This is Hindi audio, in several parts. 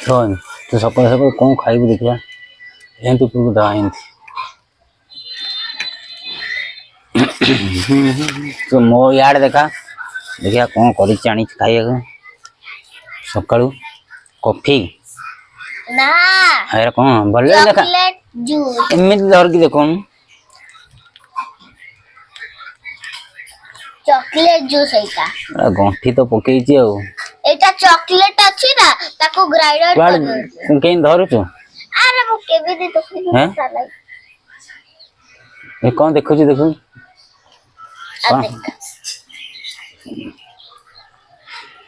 धन तो सकाल सकाल कौन खाइबू देखिया एंती पुरु दा एंती तो मो यार देखा देखिया कौन करी चाणी खाइया सकाळू कॉफी ना अरे कौन भले देखा चॉकलेट जूस एमित धर की देखो चॉकलेट जूस एटा गंठी तो पकई छी आ एटा चॉकलेट अछि ना ताको ग्राइंडर कर केन धरुछु अरे वो केबे दे तो हैं साला ए कौन देखो छी देखो अब देख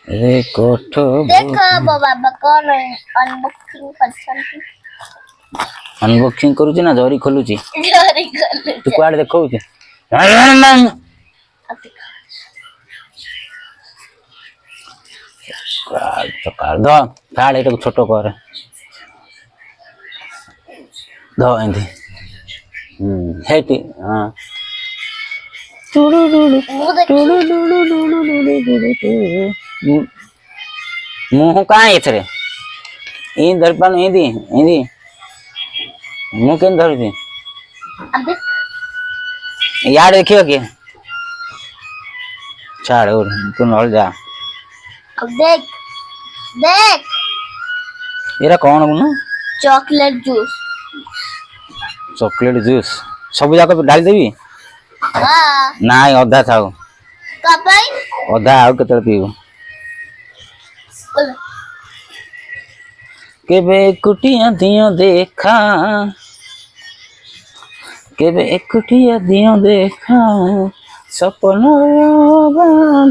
ए कोठो देखो बाबा कौन अनबॉक्सिंग करछंती अनबॉक्सिंग करू छी ना जरी खोलू छी जरी कर तू कुआड़ देखौ छी सकाळ द फाड़ एटा छोटो कर द एंती हेटी हां मुंह का एथरे इन दर्पण एदी एदी मुंह केन धरु छी अब यार देखियो के छाड़ और तू नल जा अब देख देख एरा कौन बना चॉकलेट जूस चॉकलेट जूस सब जाक डाल देबी हां नाइ अधा थाओ कपाई अधा आउ केतल पीबो केबे कुटिया दियो देखा केबे एकुटिया दियो देखा सपन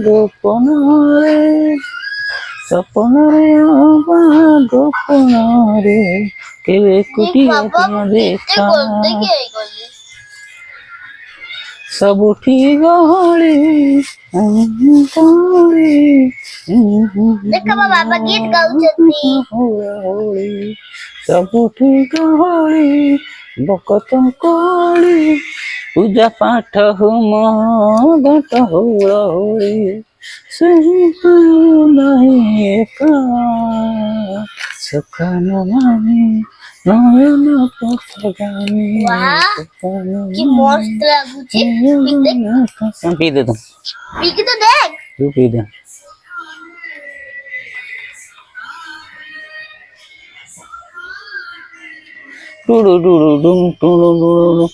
गोपन रे सपन गोपन रे केबे एकुटिया दियो देखा सब ठीक गहली देखा बाबा गीत गाउछती सब ठीक गहली बकतम कोली पूजा पाठ हुम गट होली सही नहीं एका सखन माने नयन पथगामी वाह की मस्त लागुची पी दे तू पी के तो देख तू पी दे टुडु टुडु टुडु टुडु